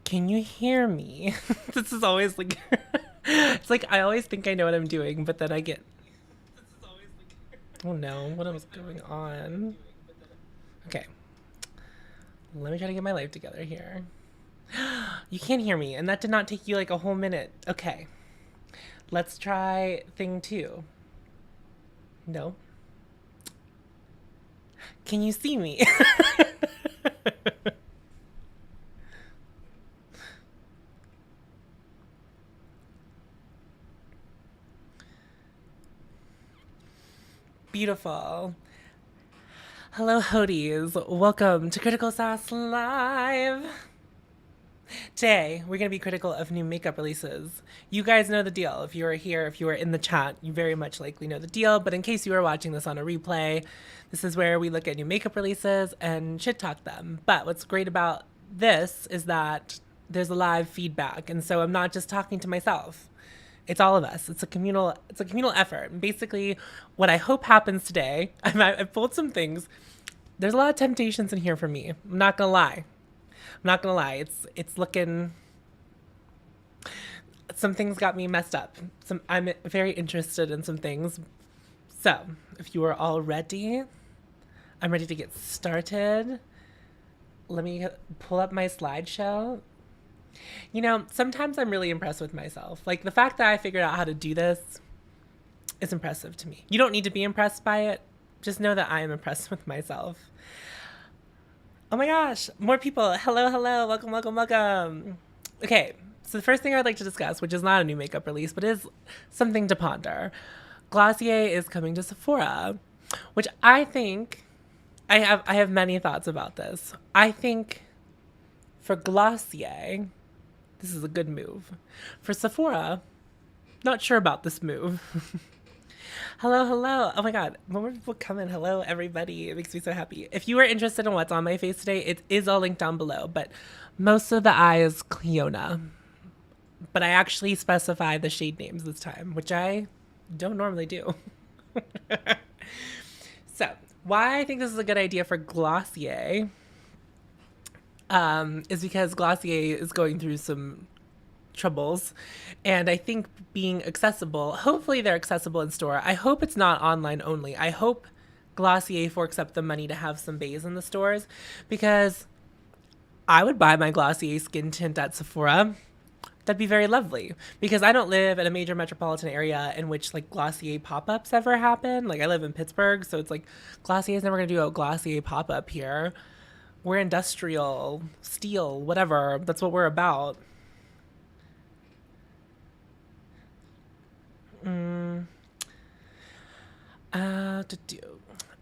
Can you hear me? This is always like, it's like I always think I know what I'm doing, but then I get, oh no, what is going on? Okay, let me try to get my life together here. You can't hear me, and that did not take you like a whole minute. Okay, let's try thing two. No. Can you see me? Beautiful. Hello, Hodies. Welcome to Critical Sass Live. Today, we're going to be critical of new makeup releases. You guys know the deal. If you are here, if you are in the chat, you very much likely know the deal. But in case you are watching this on a replay, this is where we look at new makeup releases and shit talk them. But what's great about this is that there's a live feedback. And so I'm not just talking to myself. It's all of us. It's a communal effort. And basically, what I hope happens today, I've pulled some things. There's a lot of temptations in here for me. I'm not gonna lie. It's looking. Some things got me messed up. I'm very interested in some things. So, if you are all ready, I'm ready to get started. Let me pull up my slideshow. You know, sometimes I'm really impressed with myself. Like, the fact that I figured out how to do this is impressive to me. You don't need to be impressed by it. Just know that I am impressed with myself. Oh my gosh, more people. Hello, hello. Welcome, welcome, welcome. Okay, so the first thing I'd like to discuss, which is not a new makeup release, but is something to ponder. Glossier is coming to Sephora, which I think, I have many thoughts about this. I think for Glossier, this is a good move. For Sephora, not sure about this move. Hello, hello. Oh my God. More people coming. Hello, everybody. It makes me so happy. If you are interested in what's on my face today, it is all linked down below, but most of the eye is Cleona. But I actually specify the shade names this time, which I don't normally do. So, why I think this is a good idea for Glossier is because Glossier is going through some troubles, and I think being accessible, hopefully they're accessible in store. I hope it's not online only. I hope Glossier forks up the money to have some bays in the stores, because I would buy my Glossier skin tint at Sephora. That'd be very lovely, because I don't live in a major metropolitan area in which like Glossier pop-ups ever happen. Like, I live in Pittsburgh, so it's like Glossier's never gonna do a Glossier pop-up here. We're industrial, steel, whatever. That's what we're about. I'm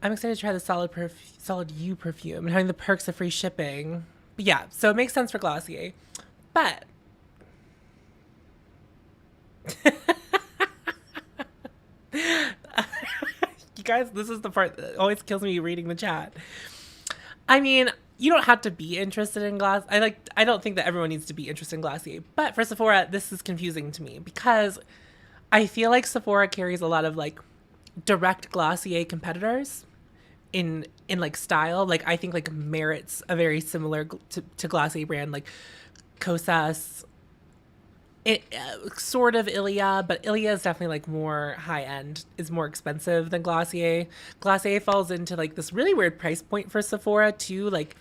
excited to try the Solid You perfume and having the perks of free shipping. But yeah, so it makes sense for Glossier. But you guys, this is the part that always kills me reading the chat. I mean, you don't have to be interested in Gloss. I don't think that everyone needs to be interested in Glossier. But for Sephora, this is confusing to me because I feel like Sephora carries a lot of like direct Glossier competitors in like style. Like, I think like Merit's a very similar to Glossier brand, like Kosas. It sort of Ilia, but Ilia is definitely like more high end, is more expensive than Glossier. Glossier falls into like this really weird price point for Sephora too. Like,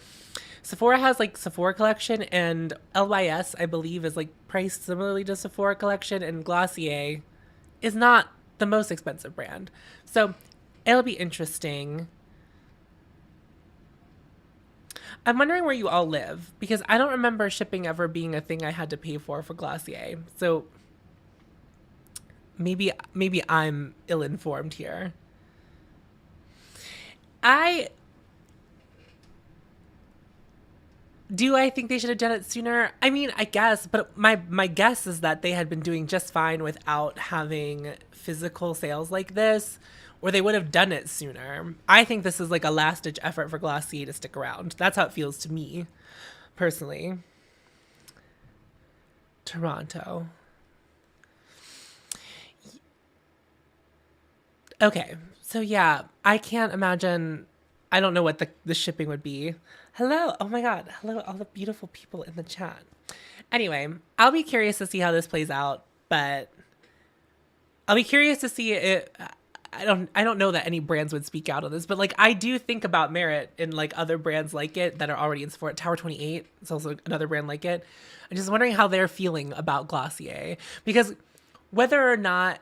Sephora has like Sephora collection, and LYS I believe is like priced similarly to Sephora collection, and Glossier is not the most expensive brand. So it'll be interesting. I'm wondering where you all live, because I don't remember shipping ever being a thing I had to pay for Glossier. So maybe I'm ill-informed here. I think they should have done it sooner? I mean, I guess, but my guess is that they had been doing just fine without having physical sales like this, or they would have done it sooner. I think this is like a last-ditch effort for Glossier to stick around. That's how it feels to me, personally. Toronto. Okay, so yeah, I can't imagine. I don't know what the shipping would be. Hello. Oh my God. Hello, all the beautiful people in the chat. Anyway, I'll be curious to see how this plays out, but I'll be curious to see it. I don't know that any brands would speak out on this, but like I do think about Merit and like other brands like it that are already in Sephora. Tower 28 is also another brand like it. I'm just wondering how they're feeling about Glossier, because whether or not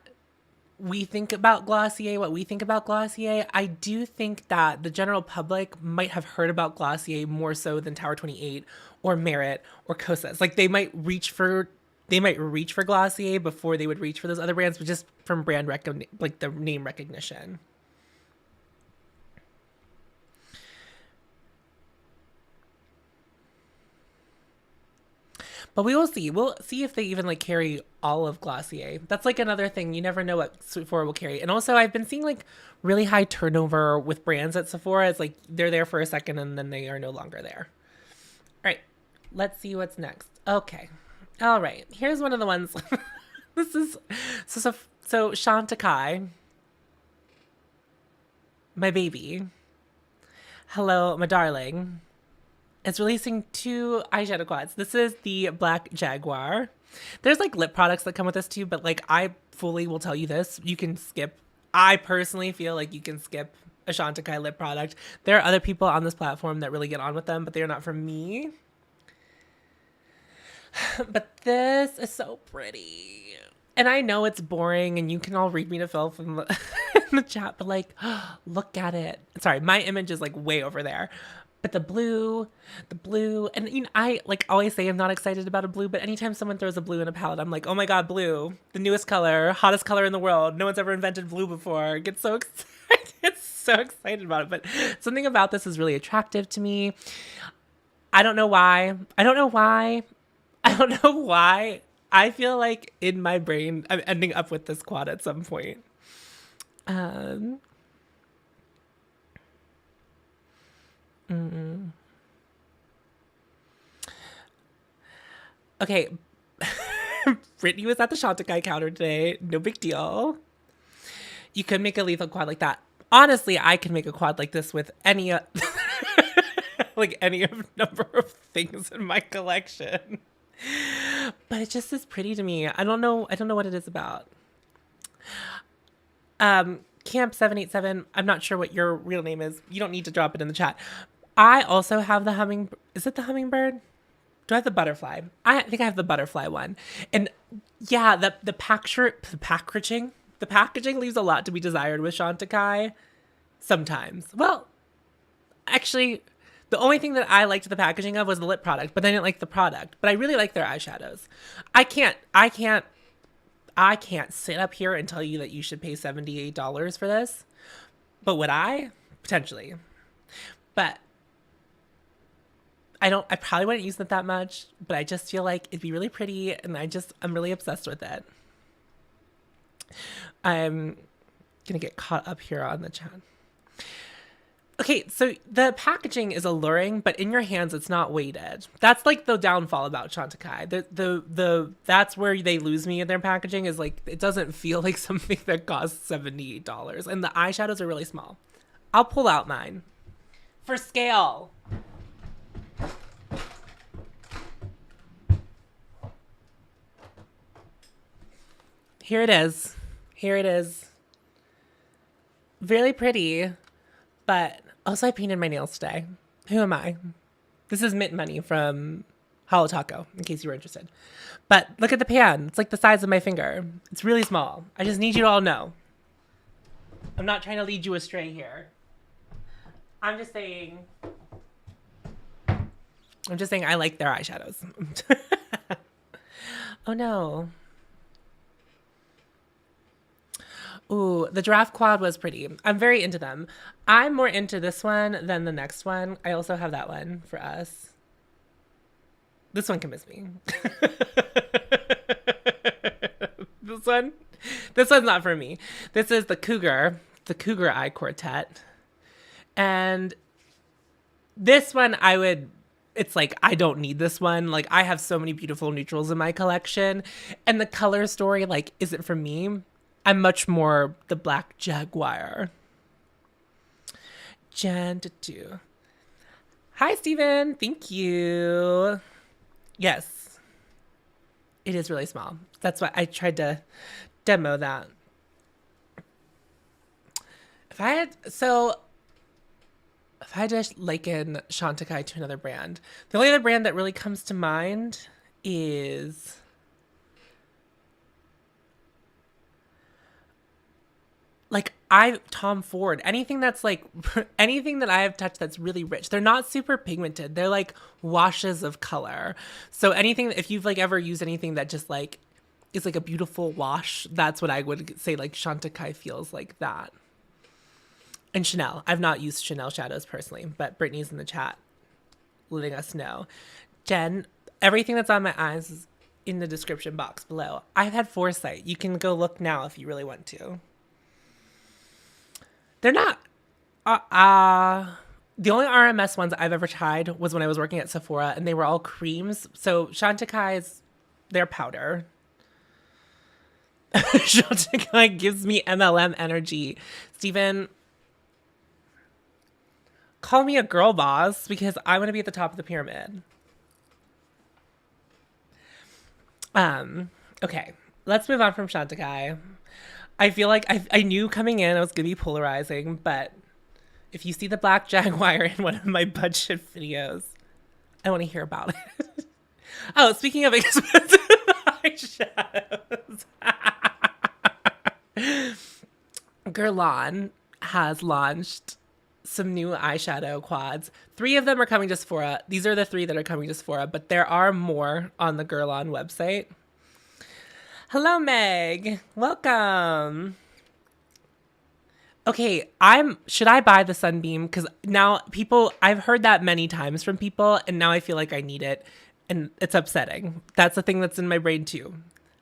we think about Glossier, what we think about Glossier, I do think that the general public might have heard about Glossier more so than Tower 28 or Merit or Kosas. Like they might reach for Glossier before they would reach for those other brands, but just from brand like the name recognition. But we will see. We'll see if they even like carry all of Glossier. That's like another thing. You never know what Sephora will carry. And also I've been seeing like really high turnover with brands at Sephora. It's like they're there for a second and then they are no longer there. All right, let's see what's next. Okay. All right, here's one of the ones. This is so Chantecaille, my baby. Hello, my darling. It's releasing 2 eyeshadow quads. This is the Black Jaguar. There's like lip products that come with this too, but like I fully will tell you this, you can skip. I personally feel like you can skip a Chantecaille lip product. There are other people on this platform that really get on with them, but they're not for me. But this is so pretty. And I know it's boring and you can all read me to filth in the, in the chat, but like, look at it. Sorry, my image is like way over there. But the blue, and you know, I like always say I'm not excited about a blue, but anytime someone throws a blue in a palette, I'm like, oh my God, blue, the newest color, hottest color in the world. No one's ever invented blue before. Get so excited. Get so excited about it. But something about this is really attractive to me. I don't know why. I feel like in my brain, I'm ending up with this quad at some point. Okay. Brittany was at the Chantecaille counter today. No big deal. You could make a lethal quad like that. Honestly, I could make a quad like this with any like any of number of things in my collection. But it just is pretty to me. I don't know what it is about. Camp 787, I'm not sure what your real name is. You don't need to drop it in the chat. I also have the is it the hummingbird? Do I have the butterfly? I think I have the butterfly one. And yeah, the packaging leaves a lot to be desired with Chantecaille sometimes. Well, actually, the only thing that I liked the packaging of was the lip product, but I didn't like the product. But I really like their eyeshadows. I can't sit up here and tell you that you should pay $78 for this. But would I? Potentially. But I probably wouldn't use it that much, but I just feel like it'd be really pretty and I'm really obsessed with it. I'm gonna get caught up here on the chat. Okay, so the packaging is alluring, but in your hands, it's not weighted. That's like the downfall about Chantecaille. That's where they lose me in their packaging, is like, it doesn't feel like something that costs $78. And the eyeshadows are really small. I'll pull out mine for scale. Here it is. Really pretty. But also I painted my nails today. Who am I? This is Mint Money from Holo Taco, in case you were interested. But look at the pan. It's like the size of my finger. It's really small. I just need you to all know. I'm not trying to lead you astray here. I'm just saying I like their eyeshadows. Oh no. Ooh, the giraffe quad was pretty. I'm very into them. I'm more into this one than the next one. I also have that one for us. This one can miss me. This one's not for me. This is the Cougar Eye Quartet. And this one it's like, I don't need this one. Like, I have so many beautiful neutrals in my collection. And the color story, like, isn't for me. I'm much more the Black Jaguar. Hi, Steven. Thank you. Yes. It is really small. That's why I tried to demo that. If I had to liken Chantecaille to another brand, the only other brand that really comes to mind is like Tom Ford. Anything that's like anything that I have touched that's really rich. They're not super pigmented. They're like washes of color. So anything, if you've like ever used anything that just like is like a beautiful wash, that's what I would say like Chantecaille feels like that. And Chanel. I've not used Chanel shadows personally, but Brittany's in the chat letting us know. Jen, everything that's on my eyes is in the description box below. I've had foresight. You can go look now if you really want to. They're not. The only RMS ones I've ever tried was when I was working at Sephora, and they were all creams. So Chantecaille's, they're powder. Chantecaille gives me MLM energy. Steven, call me a girl boss because I want to be at the top of the pyramid. Okay, let's move on from Chantecaille. I feel like I knew coming in I was going to be polarizing, but if you see the black Jaguar in one of my budget videos, I want to hear about it. Oh, speaking of expensive eyeshadows. Guerlain has launched some new eyeshadow quads. 3 of them are coming to Sephora. These are the 3 that are coming to Sephora, but there are more on the Guerlain website. Hello, Meg. Welcome. Okay, should I buy the Sunbeam? Because now I've heard that many times from people, and now I feel like I need it, and it's upsetting. That's the thing that's in my brain too.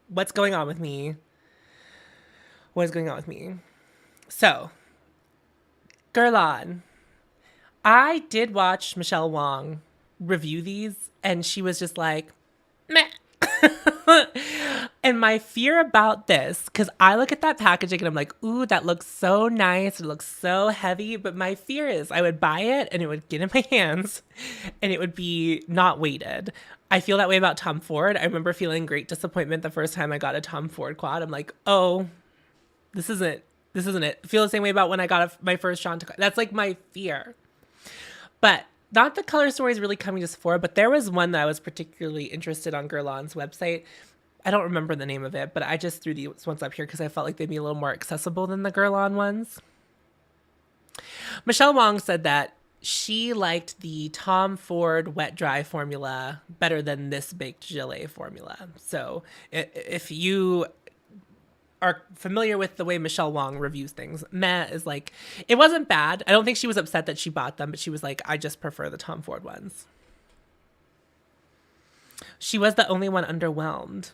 What's going on with me? What is going on with me? So, Guerlain. I did watch Michelle Wong review these, and she was just like, meh. And my fear about this, because I look at that packaging and I'm like, ooh, that looks so nice. It looks so heavy. But my fear is I would buy it and it would get in my hands and it would be not weighted. I feel that way about Tom Ford. I remember feeling great disappointment the first time I got a Tom Ford quad. I'm like, oh, this isn't it. I feel the same way about when I got my first Chantecaille. That's like my fear. But not the color stories really coming to Sephora, but there was one that I was particularly interested on Guerlain's website. I don't remember the name of it, but I just threw these ones up here because I felt like they'd be a little more accessible than the Guerlain ones. Michelle Wong said that she liked the Tom Ford wet dry formula better than this baked gelée formula. So if you are familiar with the way Michelle Wong reviews things, meh is like, it wasn't bad. I don't think she was upset that she bought them, but she was like, I just prefer the Tom Ford ones. She was the only one underwhelmed.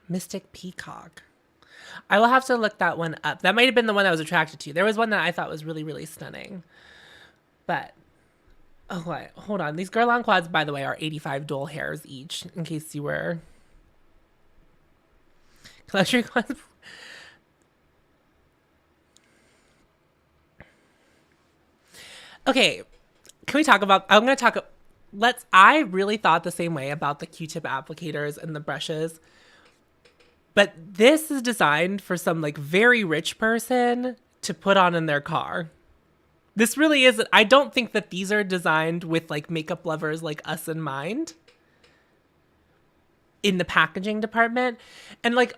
Mystic Peacock. I will have to look that one up. That might have been the one I was attracted to. There was one that I thought was really, really stunning. But, oh, wait, hold on. These Guerlain quads, by the way, are 85 dual hairs each, in case you were... Luxury quads. Okay, can we talk about... I really thought the same way about the Q-tip applicators and the brushes. But this is designed for some like very rich person to put on in their car. This really is. I don't think that these are designed with like makeup lovers like us in mind in the packaging department. And like,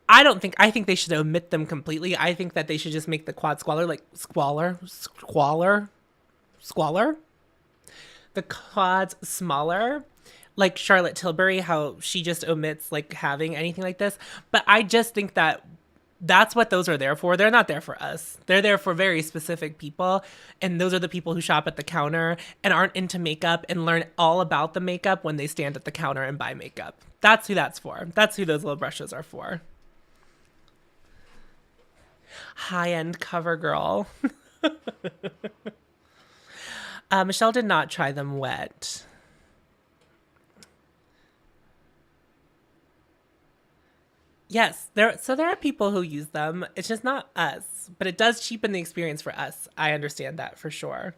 I think they should omit them completely. I think that they should just make the quad squalor. The quads smaller, like Charlotte Tilbury, how she just omits like having anything like this. But I just think that that's what those are there for. They're not there for us. They're there for very specific people. And those are the people who shop at the counter and aren't into makeup and learn all about the makeup when they stand at the counter and buy makeup. That's who that's for. That's who those little brushes are for. High-end cover girl. Michelle did not try them wet. Yes, there are people who use them. It's just not us, but it does cheapen the experience for us. I understand that for sure.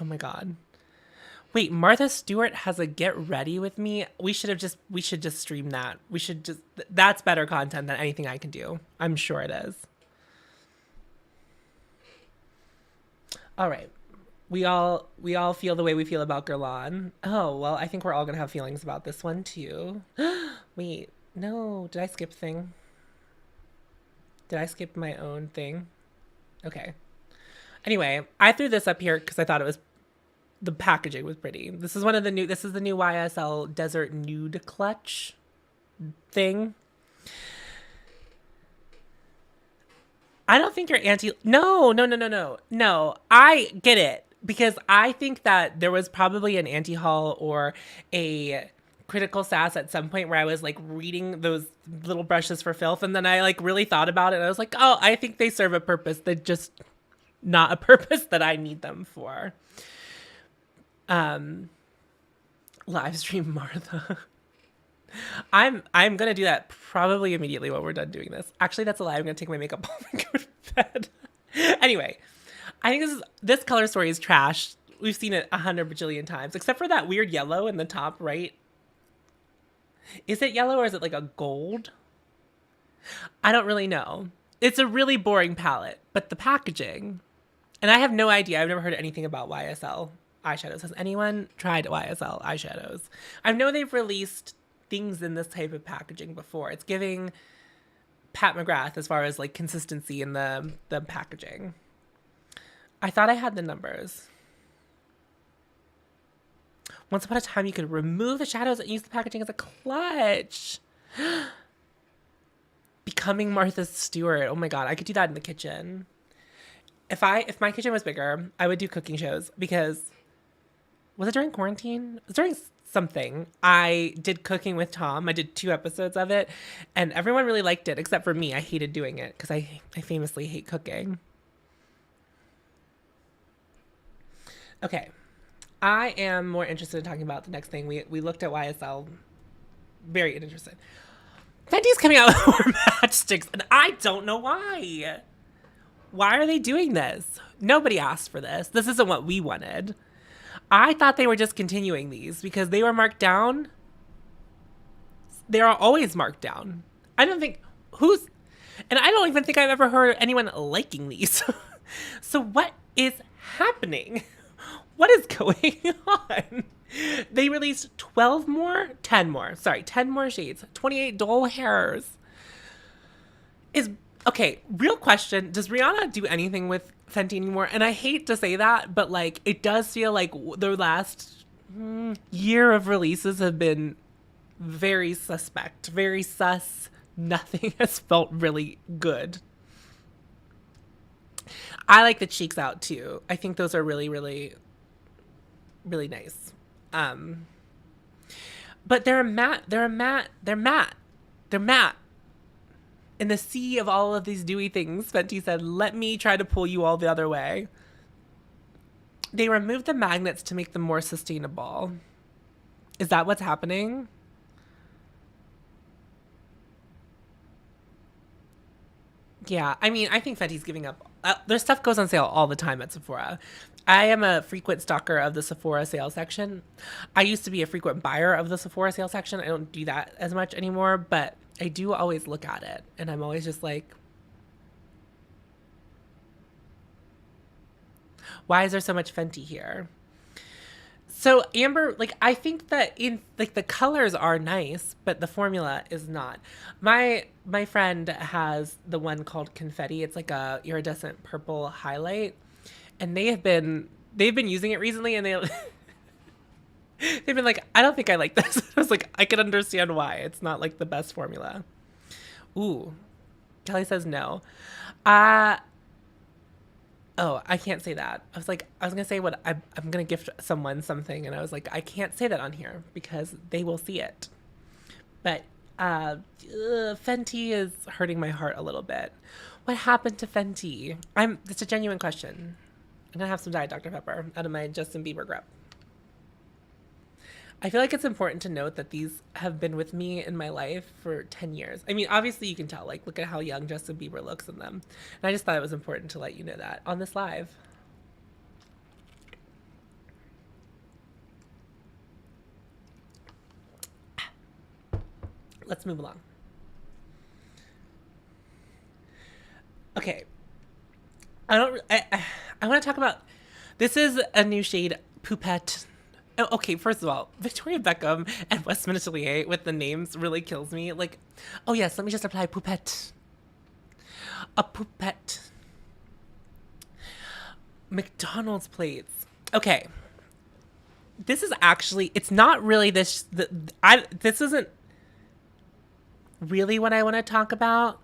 Oh my God. Wait, Martha Stewart has a Get Ready with Me. We should just stream that. That's better content than anything I can do. I'm sure it is. All right. We all feel the way we feel about Guerlain. Oh, well, I think we're all going to have feelings about this one too. Wait, no, did I skip thing? Did I skip my own thing? Okay. Anyway, I threw this up here because I thought the packaging was pretty. This is the new YSL Desert Nude Clutch thing. I don't think you're No, I get it. Because I think that there was probably an anti-haul or a Critical Sass at some point where I was like reading those little brushes for filth, and then I like really thought about it and I was like, oh, I think they serve a purpose. They're just not a purpose that I need them for. Live stream Martha. I'm gonna do that probably immediately when we're done doing this. Actually, that's a lie. I'm gonna take my makeup off and go to bed. Anyway, I think this color story is trash. We've seen it 100 bajillion times, except for that weird yellow in the top right. Is it yellow or is it like a gold? I don't really know. It's a really boring palette, but the packaging, and I have no idea. I've never heard anything about YSL eyeshadows. Has anyone tried YSL eyeshadows? I know they've released things in this type of packaging before. It's giving Pat McGrath as far as like consistency in the packaging. I thought I had the numbers. Once upon a time, you could remove the shadows and use the packaging as a clutch. Becoming Martha Stewart. Oh my God, I could do that in the kitchen. If my kitchen was bigger, I would do cooking shows because was it during quarantine? It was during something. I did cooking with Tom. I did 2 episodes of it, and everyone really liked it except for me. I hated doing it because I famously hate cooking. Okay, I am more interested in talking about the next thing. We looked at YSL. Very interested. Fenty's coming out with more MatchStix, and I don't know why. Why are they doing this? Nobody asked for this. This isn't what we wanted. I thought they were just continuing these because they were marked down. They are always marked down. I don't think and I don't even think I've ever heard anyone liking these. So what is happening? What is going on? They released 10 more shades, 28 dull hairs. Okay, real question. Does Rihanna do anything with Fenty anymore? And I hate to say that, but like it does feel like the last year of releases have been very suspect, very sus. Nothing has felt really good. I like the cheeks out too. I think those are really, really, really nice. But they're matte. In the sea of all of these dewy things, Fenty said, let me try to pull you all the other way. They removed the magnets to make them more sustainable. Is that what's happening? Yeah, I mean, I think Fenty's giving up. Their stuff goes on sale all the time at Sephora. I am a frequent stalker of the Sephora sale section. I used to be a frequent buyer of the Sephora sale section. I don't do that as much anymore, but I do always look at it. And I'm always just like, why is there so much Fenty here? So Amber, like, I think that the colors are nice, but the formula is not. My friend has the one called Confetti. It's like a iridescent purple highlight, and they've been using it recently, and they've been like, I don't think I like this. I was like, I can understand why. It's not like the best formula. Ooh, Kelly says no. Oh, I can't say that. I was going to say what I'm going to gift someone something. And I was like, I can't say that on here because they will see it. But Fenty is hurting my heart a little bit. What happened to Fenty? It's a genuine question. I'm going to have some Diet Dr. Pepper out of my Justin Bieber grip. I feel like it's important to note that these have been with me in my life for 10 years. I mean, obviously you can tell, like, look at how young Justin Bieber looks in them. And I just thought it was important to let you know that on this live. let's move along. Okay. I want to talk about, this is a new shade, Poupette. Oh, okay, first of all, Victoria Beckham and Westman Atelier with the names really kills me. Like, oh yes, let me just apply Poupette. A Poupette. McDonald's plates. Okay. This is actually, it's not really this isn't really what I want to talk about.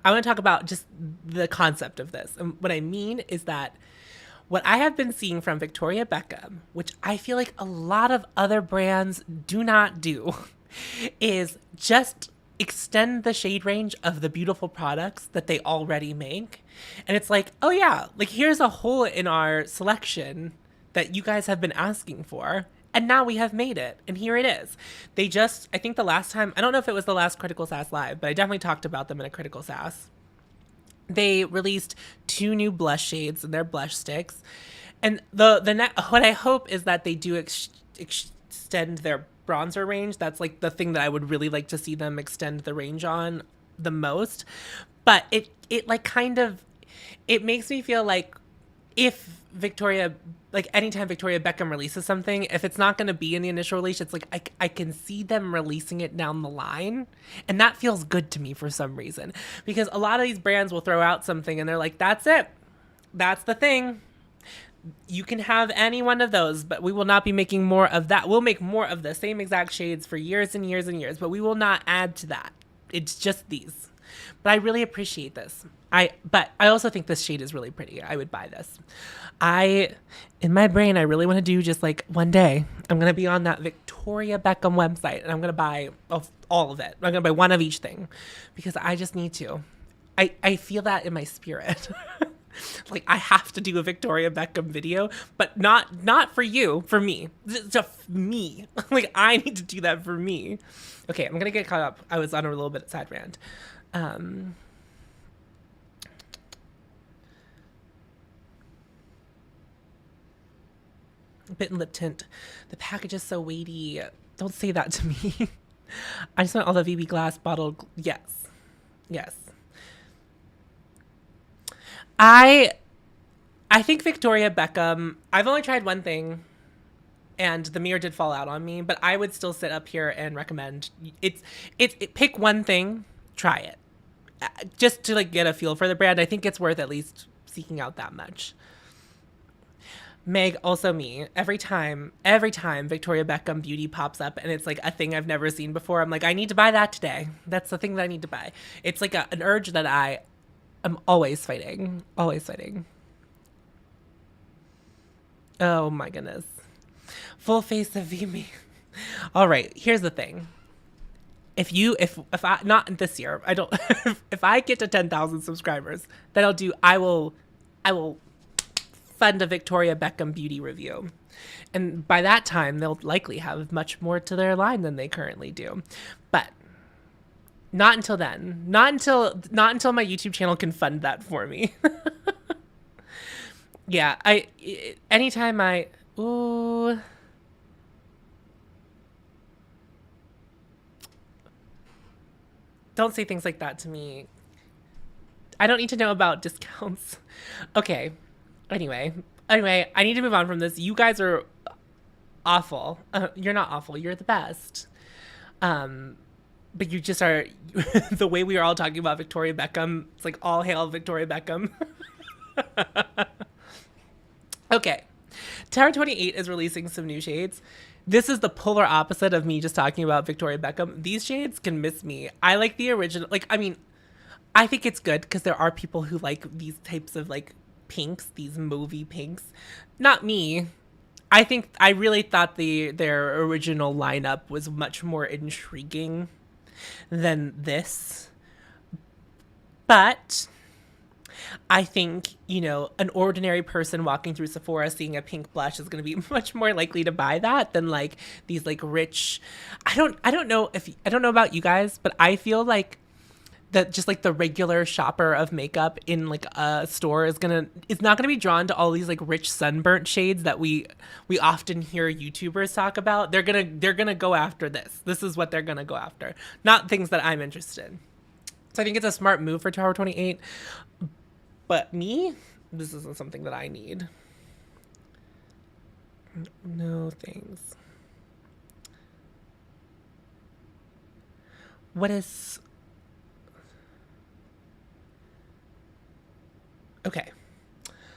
I want to talk about just the concept of this. And what I mean is that what I have been seeing from Victoria Beckham, which I feel like a lot of other brands do not do, is just extend the shade range of the beautiful products that they already make. And it's like, oh yeah, like here's a hole in our selection that you guys have been asking for. And now we have made it. And here it is. They just, I think the last time, I don't know if it was the last Critical Sass Live, but I definitely talked about them in a Critical Sass. They released 2 new blush shades in their blush sticks. And what I hope is that they do extend their bronzer range. That's like the thing that I would really like to see them extend the range on the most. But it like kind of, it makes me feel like if anytime Victoria Beckham releases something, if it's not going to be in the initial release, it's like I can see them releasing it down the line. And that feels good to me for some reason. Because a lot of these brands will throw out something and they're like, that's it. That's the thing. You can have any one of those, but we will not be making more of that. We'll make more of the same exact shades for years and years and years, but we will not add to that. It's just these. But I really appreciate this. But I also think this shade is really pretty. I would buy this. In my brain, I really want to do just like one day, I'm going to be on that Victoria Beckham website and I'm going to buy all of it. I'm going to buy one of each thing because I just need to. I feel that in my spirit. Like I have to do a Victoria Beckham video, but not for you, for me. Just me. Like I need to do that for me. Okay, I'm going to get caught up. I was on a little bit side rant. Bitten lip tint. The package is so weighty. Don't say that to me. I just want all the VB glass bottle. Yes. I think Victoria Beckham, I've only tried one thing and the mirror did fall out on me, but I would still sit up here and recommend pick one thing, try it. Just to like get a feel for the brand. I think it's worth at least seeking out that much. Meg, also me, every time Victoria Beckham Beauty pops up and it's like a thing I've never seen before, I'm like, I need to buy that today. That's the thing that I need to buy. It's like an urge that I am always fighting. Oh my goodness. Full face of VB. All right, here's the thing. If I, not this year, I don't, if I get to 10,000 subscribers, then I will fund a Victoria Beckham beauty review. And by that time, they'll likely have much more to their line than they currently do. But not until then. Not until my YouTube channel can fund that for me. Yeah, ooh. Don't say things like that to me. I don't need to know about discounts. Okay. Anyway, I need to move on from this. You guys are awful. You're not awful. You're the best. But you just are, the way we are all talking about Victoria Beckham, it's like all hail Victoria Beckham. Okay. Tower 28 is releasing some new shades. This is the polar opposite of me just talking about Victoria Beckham. These shades can miss me. I like the original. Like, I mean, I think it's good because there are people who like these types of like pinks, these movie pinks. Not me. I really thought their original lineup was much more intriguing than this. But I think, an ordinary person walking through Sephora seeing a pink blush is going to be much more likely to buy that than like these like rich. I don't know about you guys, but I feel like that just like the regular shopper of makeup in like a store is not gonna be drawn to all these like rich sunburnt shades that we often hear YouTubers talk about. They're gonna go after this. This is what they're gonna go after, not things that I'm interested in. So I think it's a smart move for Tower 28. But me, this isn't something that I need. No thanks. What is... Okay.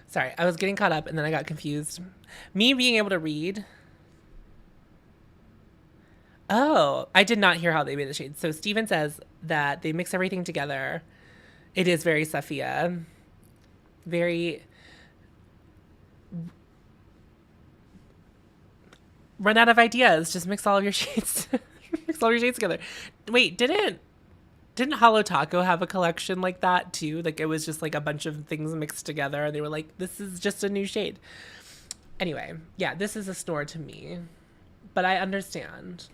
Sorry, I was getting caught up and then I got confused. Me being able to read. Oh, I did not hear how they made the shades. So Steven says that they mix everything together. It is very Sophia. Very... Run out of ideas. Just mix all of your shades. Mix all your shades together. Wait, didn't Holo Taco have a collection like that too? Like it was just like a bunch of things mixed together and they were like, this is just a new shade. Anyway, yeah, this is a snore to me, but I understand.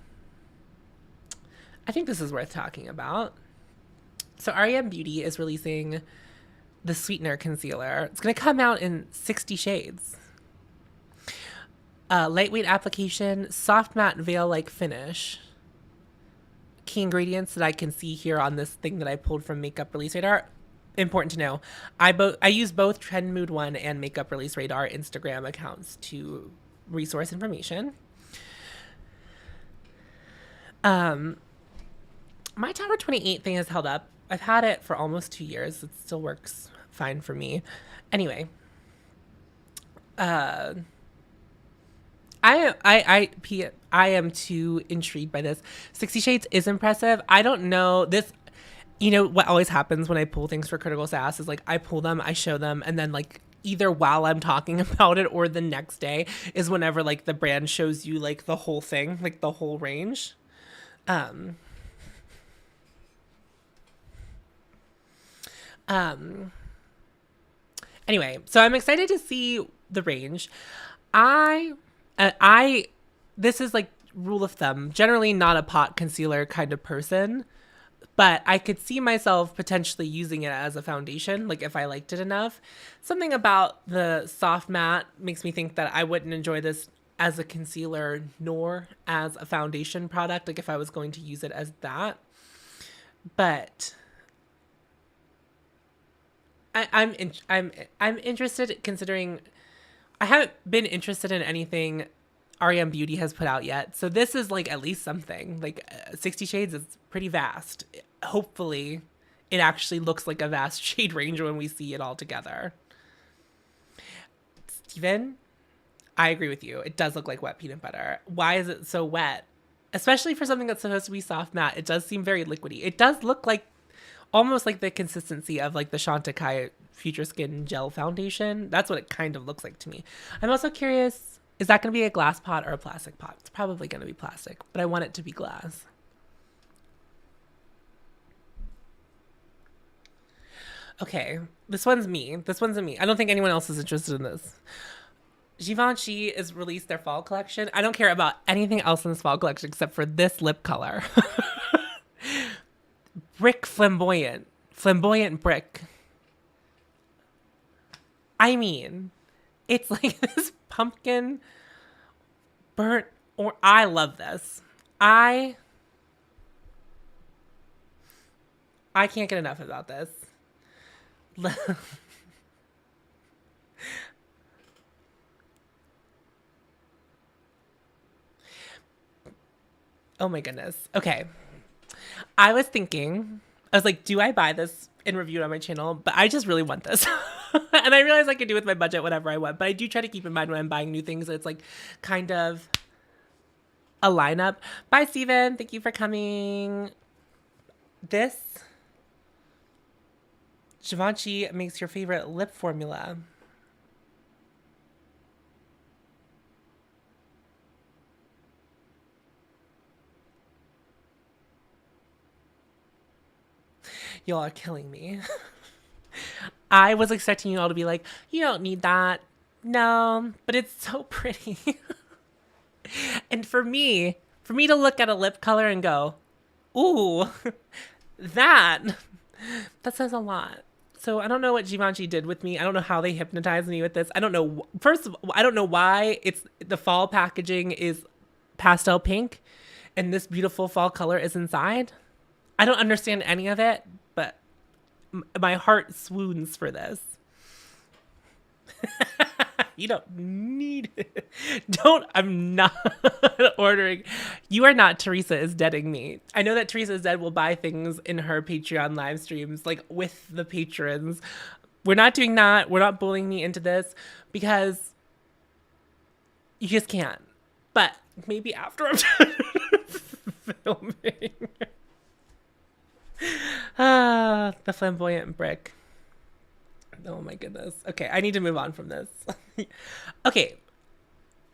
I think this is worth talking about. So REM Beauty is releasing the Sweetener concealer. It's going to come out in 60 shades. Lightweight application, soft matte veil-like finish. Key ingredients that I can see here on this thing that I pulled from Makeup Release Radar. Important to know. I use both Trend Mood 1 and Makeup Release Radar Instagram accounts to resource information. My Tower 28 thing has held up. I've had it for almost 2 years. It still works fine for me. Anyway, I am too intrigued by this. 60 Shades is impressive. I don't know this. You know what always happens when I pull things for Critical Sass is like I pull them, I show them, and then like either while I'm talking about it or the next day is whenever like the brand shows you like the whole thing, like the whole range. Anyway, so I'm excited to see the range. This is like rule of thumb, generally not a pot concealer kind of person, but I could see myself potentially using it as a foundation, like if I liked it enough. Something about the soft matte makes me think that I wouldn't enjoy this as a concealer nor as a foundation product, like if I was going to use it as that. But I'm interested, considering I haven't been interested in anything REM Beauty has put out yet. So this is like at least something. Like 60 Shades is pretty vast. Hopefully it actually looks like a vast shade range when we see it all together. Steven, I agree with you. It does look like wet peanut butter. Why is it so wet? Especially for something that's supposed to be soft matte. It does seem very liquidy. It does look like almost like the consistency of like the Chantecaille Future Skin Gel Foundation. That's what it kind of looks like to me. I'm also curious, is that going to be a glass pot or a plastic pot? It's probably going to be plastic, but I want it to be glass. Okay, this one's me. This one's a me. I don't think anyone else is interested in this. Givenchy has released their fall collection. I don't care about anything else in this fall collection except for this lip color. Brique Flamboyant. Flamboyant Brique. I mean, it's like this pumpkin burnt or I love this. I can't get enough about this. Oh my goodness. Okay. I was like, do I buy this and review it on my channel? But I just really want this. And I realize I can do with my budget whatever I want. But I do try to keep in mind when I'm buying new things, it's like kind of a lineup. Bye, Steven. Thank you for coming. This Givenchy makes your favorite lip formula. Y'all are killing me. I was expecting you all to be like, you don't need that. No, but it's so pretty. And for me to look at a lip color and go, ooh, that That says a lot. So I don't know what Givenchy did with me. I don't know how they hypnotized me with this. I don't know. First of all, I don't know why it's the fall packaging is pastel pink and this beautiful fall color is inside. I don't understand any of it, but my heart swoons for this. You don't need it. I'm not ordering. You are not Teresa is deading me. I know that Teresa is dead will buy things in her Patreon live streams, like with the patrons. We're not doing that. We're not bullying me into this because you just can't. But maybe after I'm done filming. The flamboyant brick. Oh my goodness. Okay, I need to move on from this. Okay.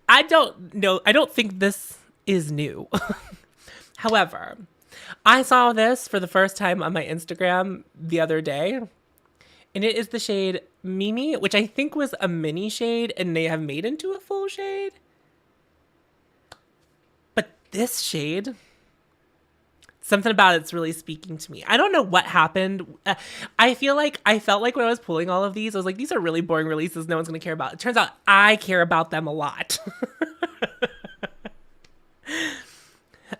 I don't know. I don't think this is new. However, I saw this for the first time on my Instagram the other day. And it is the shade Mimi, which I think was a mini shade and they have made into a full shade. But this shade, something about it's really speaking to me. I don't know what happened. I felt like when I was pulling all of these, I was like, these are really boring releases no one's going to care about. It turns out I care about them a lot.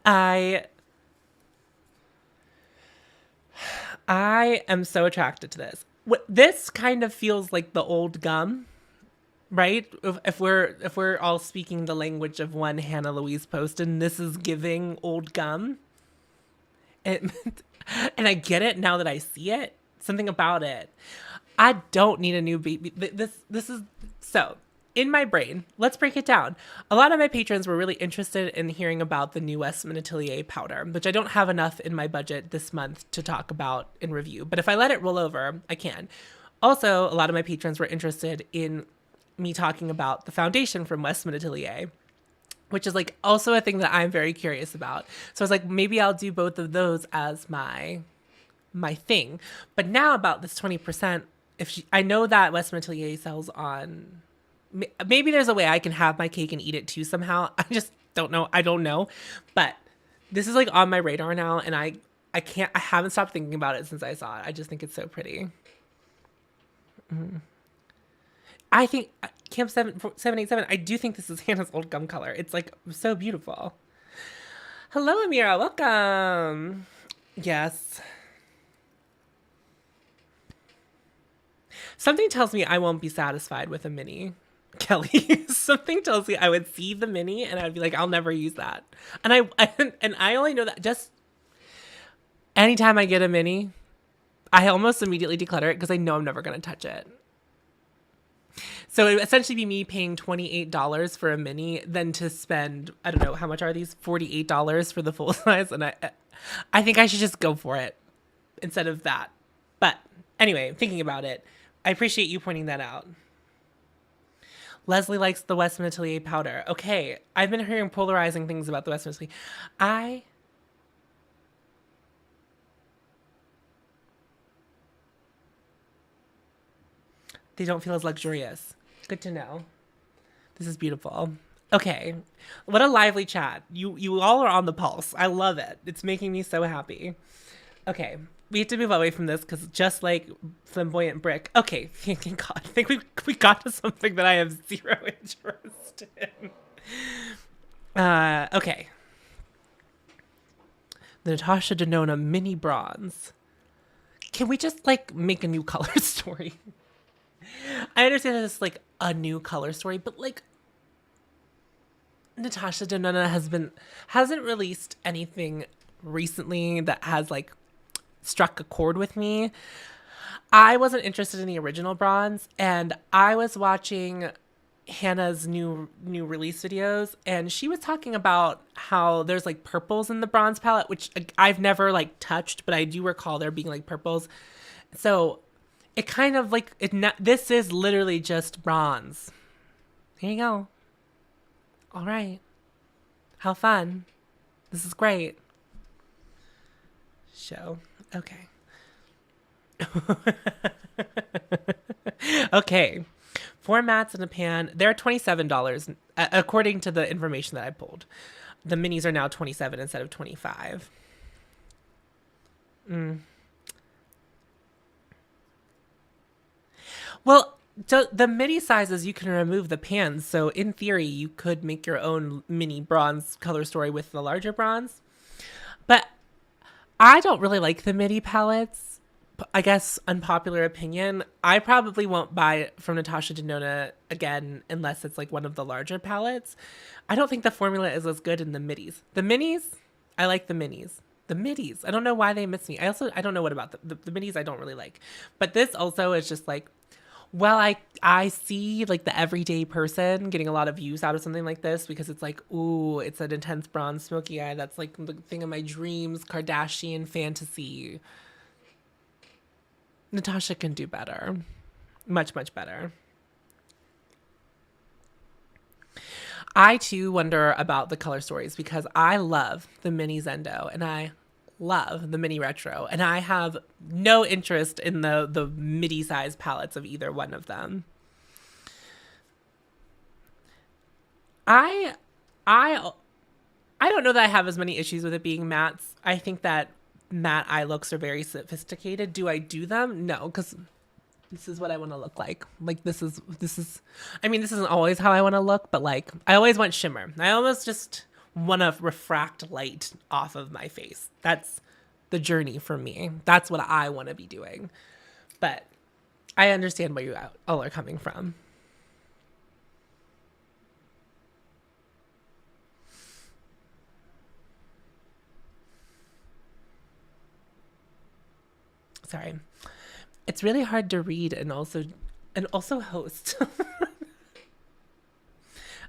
I am so attracted to this. This kind of feels like the old gum, right? If we're all speaking the language of one Hannah Louise Poston, this is giving old gum. And I get it now that I see it. Something about it. I don't need a new baby. This is so in my brain. Let's break it down. A lot of my patrons were really interested in hearing about the new Westman Atelier powder, which I don't have enough in my budget this month to talk about in review. But if I let it roll over, I can. Also, a lot of my patrons were interested in me talking about the foundation from Westman Atelier, which is like also a thing that I'm very curious about. So I was like, maybe I'll do both of those as my thing. But now about this 20%, I know that Westman Atelier sells on, maybe there's a way I can have my cake and eat it too somehow. I just don't know. I don't know. But this is like on my radar now. And I haven't stopped thinking about it since I saw it. I just think it's so pretty. I think Camp 787, I do think this is Hannah's old gum color. It's like so beautiful. Hello, Amira. Welcome. Yes. Something tells me I won't be satisfied with a mini, Kelly. Something tells me I would see the mini and I'd be like, I'll never use that. And I only know that just anytime I get a mini, I almost immediately declutter it because I know I'm never going to touch it. So it would essentially be me paying $28 for a mini than to spend, I don't know, how much are these? $48 for the full size. And I think I should just go for it instead of that. But anyway, thinking about it, I appreciate you pointing that out. Leslie likes the Westman Atelier powder. Okay, I've been hearing polarizing things about the Westman Atelier. They don't feel as luxurious. Good to know. This is beautiful. Okay. What a lively chat. You all are on the pulse. I love it. It's making me so happy. Okay. We have to move away from this because just like flamboyant brick. Okay. Thank God. I think we got to something that I have zero interest in. Okay. The Natasha Denona mini bronze. Can we just like make a new color story? I understand that it's like a new color story, but like Natasha Denona hasn't released anything recently that has like struck a chord with me. I wasn't interested in the original bronze, and I was watching Hannah's new release videos, and she was talking about how there's like purples in the bronze palette, which I've never like touched, but I do recall there being like purples. So it kind of like this is literally just bronze. There you go. All right. How fun. This is great. Show. Okay. Okay. 4 mats in a pan. They're $27 according to the information that I pulled. The minis are now $27 instead of $25. Well, the mini sizes, you can remove the pans. So in theory, you could make your own mini bronze color story with the larger bronze. But I don't really like the midi palettes. I guess unpopular opinion. I probably won't buy it from Natasha Denona again unless it's like one of the larger palettes. I don't think the formula is as good in the midis. The minis, I like the minis. The midis, I don't know why they miss me. I don't know what about the midis I don't really like. But this also is just like, well, I see like the everyday person getting a lot of views out of something like this because it's like, ooh, it's an intense bronze smoky eye. That's like the thing of my dreams, Kardashian fantasy. Natasha can do better. Much, much better. I too wonder about the color stories because I love the mini Zendo and I love the mini retro, and I have no interest in the midi size palettes of either one of them. I I I don't know that I have as many issues with it being mattes. I think that matte eye looks are very sophisticated. Do I do them? No, because this is what I want to look like. Like this is I mean, this isn't always how I want to look, but like I always want shimmer. I almost just want to refract light off of my face. That's the journey for me. That's what I want to be doing. But I understand where you all are coming from. Sorry. It's really hard to read and also host.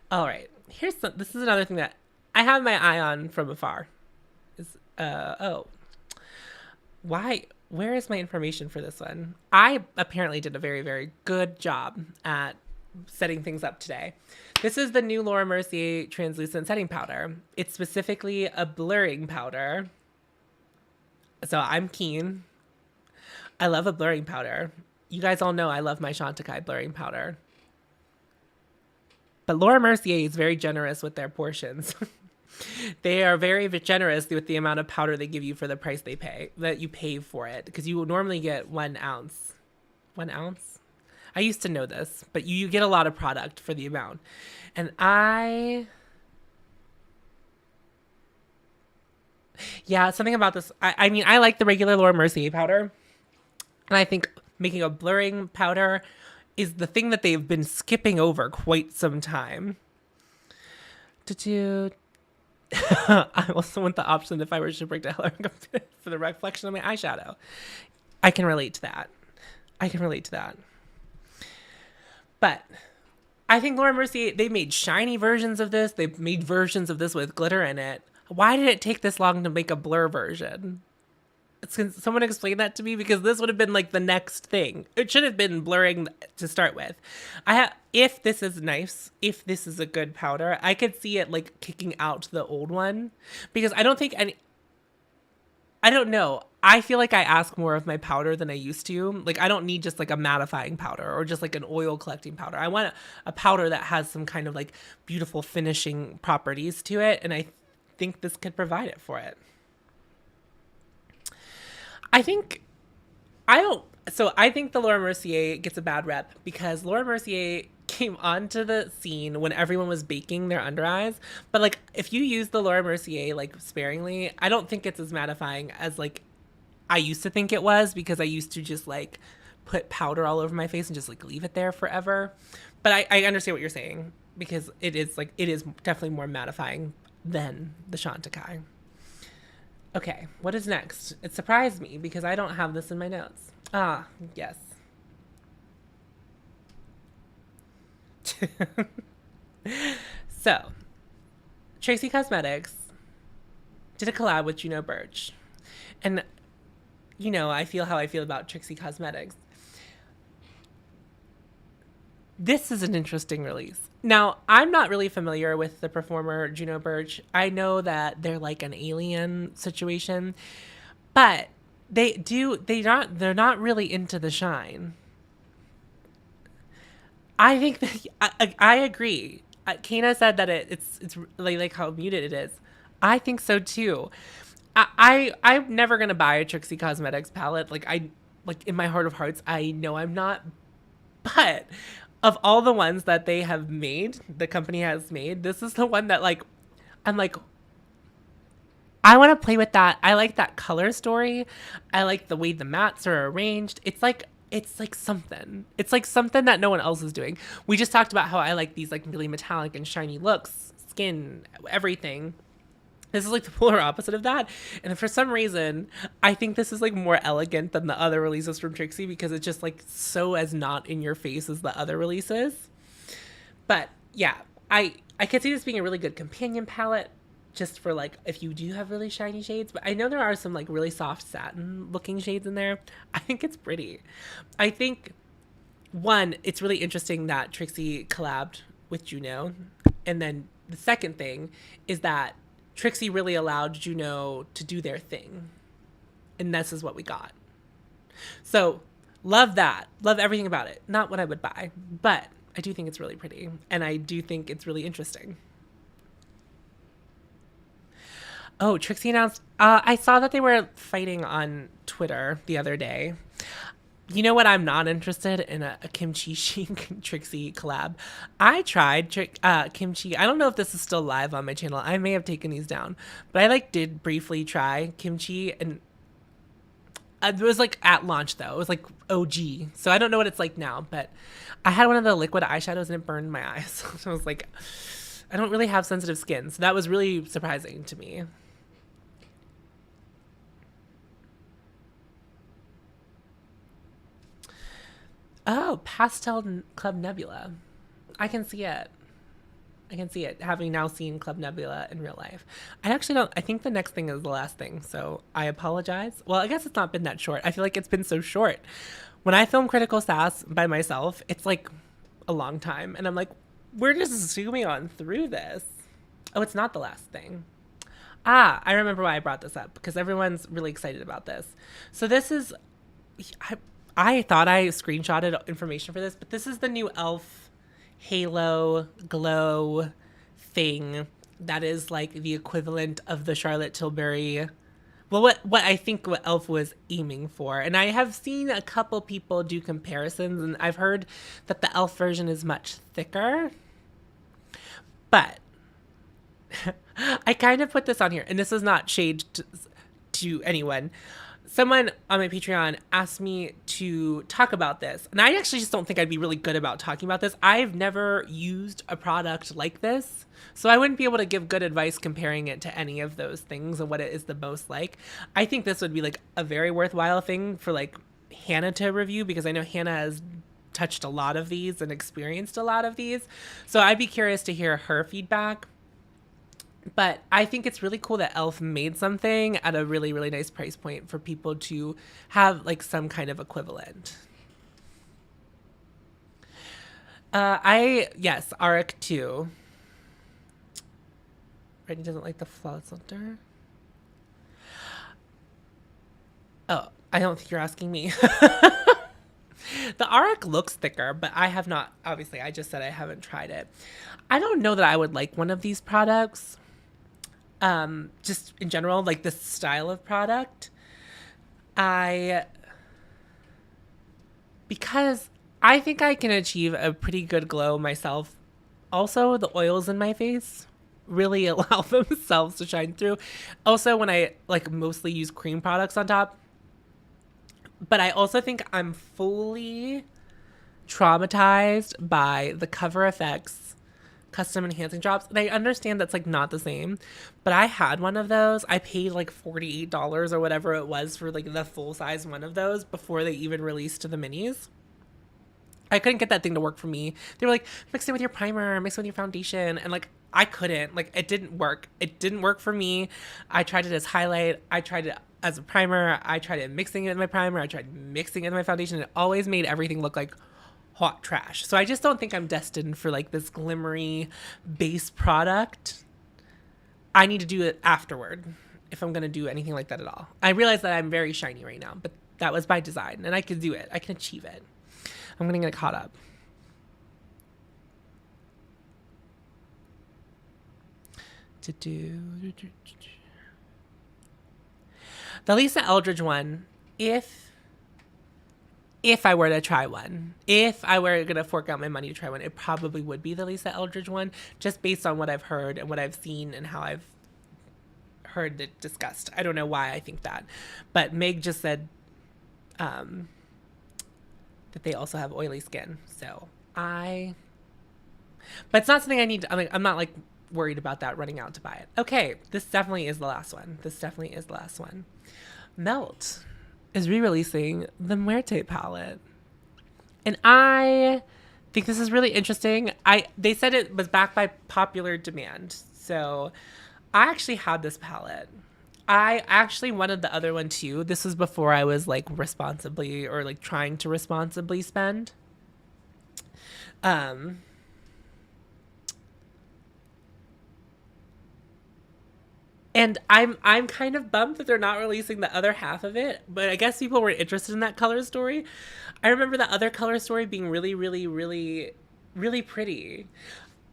All right. This is another thing that I have my eye on from afar. Is oh. Why where is my information for this one? I apparently did a very, very good job at setting things up today. This is the new Laura Mercier translucent setting powder. It's specifically a blurring powder. So I'm keen. I love a blurring powder. You guys all know I love my Chantecaille blurring powder. But Laura Mercier is very generous with their portions. They are very generous with the amount of powder they give you for the price that you pay for it. Because you will normally get 1 ounce. 1 ounce? I used to know this, but you get a lot of product for the amount. And yeah, something about this. I mean, I like the regular Laura Mercier powder. And I think making a blurring powder is the thing that they've been skipping over quite some time. I also want the option if I were to break down for the reflection of my eyeshadow. I can relate to that. But I think Laura Mercier, they made shiny versions of this. They've made versions of this with glitter in it. Why did it take this long to make a blur version? Can someone explain that to me? Because this would have been like the next thing. It should have been blurring to start with. If this is nice, if this is a good powder, I could see it like kicking out the old one. Because I don't know. I feel like I ask more of my powder than I used to. Like I don't need just like a mattifying powder or just like an oil collecting powder. I want a powder that has some kind of like beautiful finishing properties to it. And I think this could provide it for it. I think the Laura Mercier gets a bad rep because Laura Mercier came onto the scene when everyone was baking their under eyes. But like, if you use the Laura Mercier like sparingly, I don't think it's as mattifying as like I used to think it was, because I used to just like put powder all over my face and just like leave it there forever. But I understand what you're saying, because it is definitely more mattifying than the Chantecaille. Okay, what is next? It surprised me because I don't have this in my notes. Ah, yes. So, Trixie Cosmetics did a collab with Juno Birch. And, you know, I feel how I feel about Trixie Cosmetics. This is an interesting release. Now, I'm not really familiar with the performer Juno Birch. I know that they're like an alien situation, but they're not really into the shine. I think that I agree. Kana said that it's like how muted it is. I think so too. I'm never gonna buy a Trixie Cosmetics palette. Like in my heart of hearts, I know I'm not. But of all the ones that they have made, the company has made, this is the one that like, I'm like, I want to play with that. I like that color story. I like the way the mattes are arranged. It's like something. It's like something that no one else is doing. We just talked about how I like these like really metallic and shiny looks, skin, everything. This is like the polar opposite of that. And for some reason, I think this is like more elegant than the other releases from Trixie because it's just like so as not in your face as the other releases. But yeah, I could see this being a really good companion palette just for like if you do have really shiny shades. But I know there are some like really soft satin looking shades in there. I think it's pretty. I think one, it's really interesting that Trixie collabed with Juno. And then the second thing is that Trixie really allowed Juno to do their thing. And this is what we got. So love that. Love everything about it. Not what I would buy, but I do think it's really pretty. And I do think it's really interesting. Oh, Trixie announced, I saw that they were fighting on Twitter the other day. You know what? I'm not interested in a kimchi chic Trixie collab. I tried kimchi. I don't know if this is still live on my channel. I may have taken these down, but I like did briefly try kimchi, and it was like at launch though. It was like OG. So I don't know what it's like now, but I had one of the liquid eyeshadows and it burned my eyes. So I was like, I don't really have sensitive skin. So that was really surprising to me. Oh, Pastel Club Nebula. I can see it. I can see it, having now seen Club Nebula in real life. I actually don't, I think the next thing is the last thing, so I apologize. Well, I guess it's not been that short. I feel like it's been so short. When I film Critical Sass by myself, it's like a long time, and I'm like, we're just zooming on through this. Oh, it's not the last thing. Ah, I remember why I brought this up, because everyone's really excited about this. So this is, I thought I screenshotted information for this, but this is the new e.l.f. Halo Glow thing that is like the equivalent of the Charlotte Tilbury. Well, what I think what e.l.f. was aiming for. And I have seen a couple people do comparisons, and I've heard that the e.l.f. version is much thicker. But I kind of put this on here, and this is not shade to anyone. Someone on my Patreon asked me to talk about this, and I actually just don't think I'd be really good about talking about this. I've never used a product like this, so I wouldn't be able to give good advice comparing it to any of those things and what it is the most like. I think this would be like a very worthwhile thing for like Hannah to review, because I know Hannah has touched a lot of these and experienced a lot of these, so I'd be curious to hear her feedback. But I think it's really cool that e.l.f. made something at a really, really nice price point for people to have like some kind of equivalent. Yes, Arik too. Brittany doesn't like the flawless filter. Oh, I don't think you're asking me. The Arik looks thicker, but I have not, obviously, I just said I haven't tried it. I don't know that I would like one of these products. Just in general, like this style of product. Because I think I can achieve a pretty good glow myself. Also, the oils in my face really allow themselves to shine through. Also, when I like mostly use cream products on top. But I also think I'm fully traumatized by the Cover FX custom enhancing drops. And I understand that's like not the same, but I had one of those. I paid like $48 or whatever it was for like the full size one of those before they even released the minis. I couldn't get that thing to work for me. They were like, mix it with your primer, mix it with your foundation. And like, I couldn't, like, it didn't work. It didn't work for me. I tried it as highlight. I tried it as a primer. I tried it mixing it in my primer. I tried mixing it in my foundation. It always made everything look like hot trash. So I just don't think I'm destined for like this glimmery base product. I need to do it afterward if I'm going to do anything like that at all. I realize that I'm very shiny right now, but that was by design and I can do it. I can achieve it. I'm going to get caught up. The Lisa Eldridge one, if if I were to try one, if I were going to fork out my money to try one, it probably would be the Lisa Eldridge one, just based on what I've heard and what I've seen and how I've heard it discussed. I don't know why I think that, but Meg just said that they also have oily skin. So but it's not something I need to, I'm not like worried about that running out to buy it. Okay, this definitely is the last one. Melt is re-releasing the Muerte palette. And I think this is really interesting. They said it was backed by popular demand. So I actually had this palette. I actually wanted the other one too. This was before I was like responsibly or like trying to responsibly spend. And I'm kind of bummed that they're not releasing the other half of it, but I guess people were interested in that color story. I remember the other color story being really, really, really, really pretty.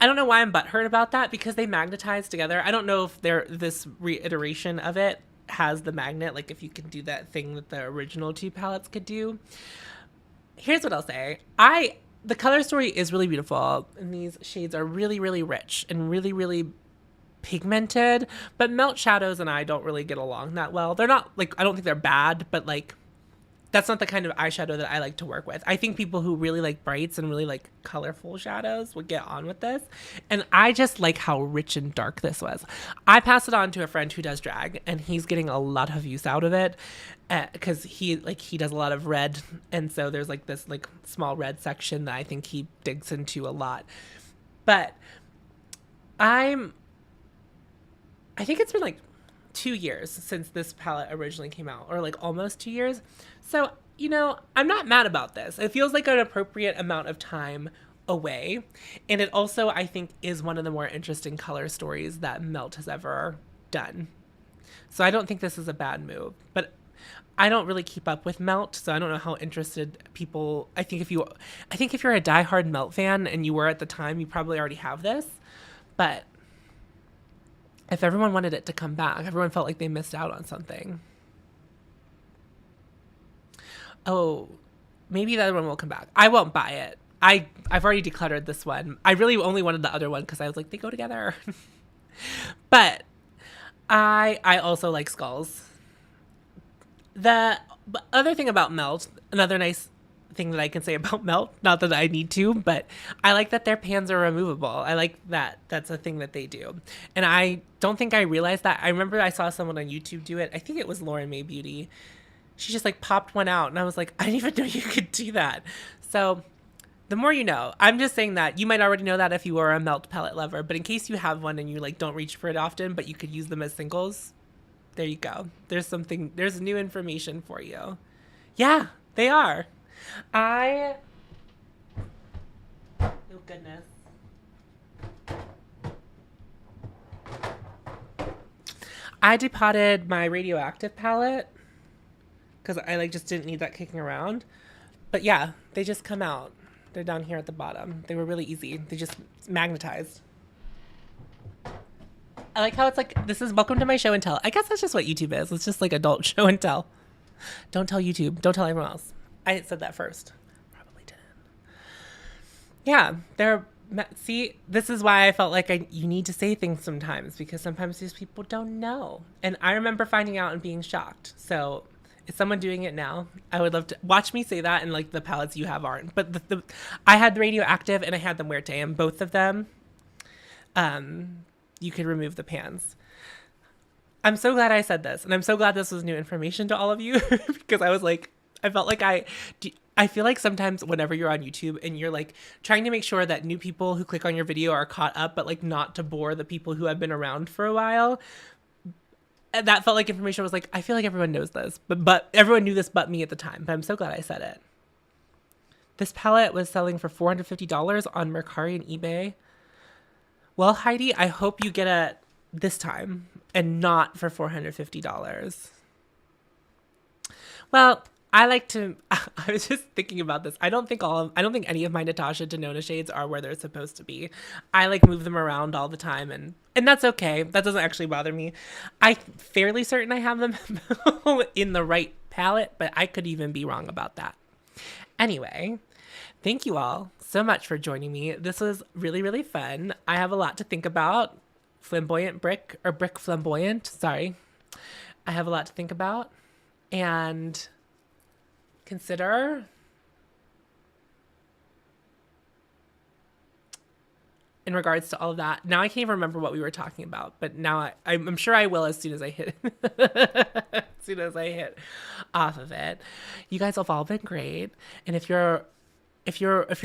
I don't know why I'm butthurt about that because they magnetize together. I don't know if this reiteration of it has the magnet, like if you can do that thing that the original two palettes could do. Here's what I'll say. The color story is really beautiful, and these shades are really, really rich and really, really pigmented, but Melt Shadows and I don't really get along that well. They're not, like, I don't think they're bad, but like that's not the kind of eyeshadow that I like to work with. I think people who really like brights and really like colorful shadows would get on with this. And I just like how rich and dark this was. I passed it on to a friend who does drag, and he's getting a lot of use out of it because he does a lot of red. And so there's like this like small red section that I think he digs into a lot. But I think it's been like 2 years since this palette originally came out, or like almost 2 years. So, you know, I'm not mad about this. It feels like an appropriate amount of time away. And it also, I think, is one of the more interesting color stories that Melt has ever done. So I don't think this is a bad move, but I don't really keep up with Melt, so I don't know how interested people, I think if you're a diehard Melt fan and you were at the time, you probably already have this. But if everyone wanted it to come back, everyone felt like they missed out on something. Oh, maybe the other one will come back. I won't buy it. I've already decluttered this one. I really only wanted the other one because I was like, they go together. But I also like skulls. The other thing about Melt, another nice thing that I can say about Melt, not that I need to, but I like that their pans are removable. I like that that's a thing that they do. And I don't think I realized that. I remember I saw someone on YouTube do it. I think it was REM Beauty. She just like popped one out and I was like, I didn't even know you could do that. So the more you know. I'm just saying that you might already know that if you are a Melt palette lover, but in case you have one and you like don't reach for it often, but you could use them as singles, there you go. There's new information for you. Yeah, they are. Oh goodness. I depotted my Radioactive palette because I like just didn't need that kicking around. But yeah, they just come out. They're down here at the bottom. They were really easy. They just magnetized. I like how it's like, this is welcome to my show and tell. I guess that's just what YouTube is. It's just like adult show and tell. Don't tell YouTube. Don't tell everyone else. I said that first. Probably didn't. Yeah, see, this is why I felt like you need to say things sometimes, because sometimes these people don't know. And I remember finding out and being shocked. So is someone doing it now? I would love to watch me say that, and like the palettes you have aren't. But I had the Radioactive and I had the Muerte, and both of them, you could remove the pans. I'm so glad I said this, and I'm so glad this was new information to all of you because I was like, I felt like I feel like sometimes whenever you're on YouTube and you're like trying to make sure that new people who click on your video are caught up, but like not to bore the people who have been around for a while. And that felt like information was like, I feel like everyone knows this, but everyone knew this but me at the time. But I'm so glad I said it. This palette was selling for $450 on Mercari and eBay. Well, Heidi, I hope you get it this time and not for $450. Well, I was just thinking about this. I don't think any of my Natasha Denona shades are where they're supposed to be. I like move them around all the time, and that's okay. That doesn't actually bother me. I'm fairly certain I have them in the right palette, but I could even be wrong about that. Anyway, thank you all so much for joining me. This was really, really fun. I have a lot to think about. Flamboyant Brique, or Brique Flamboyant, sorry. I have a lot to think about and consider. In regards to all of that. Now I can't even remember what we were talking about, but now I'm sure I will as soon as I hit as soon as I hit off of it. You guys have all been great. And if you're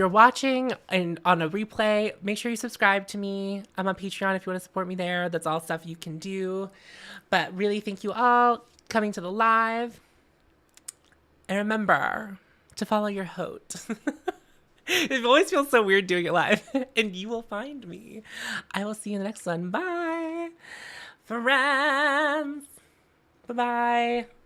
watching and on a replay, make sure you subscribe to me. I'm on Patreon if you want to support me there. That's all stuff you can do. But really thank you all coming to the live. And remember to follow your hote. It always feels so weird doing it live. And you will find me. I will see you in the next one. Bye. Friends. Bye-bye.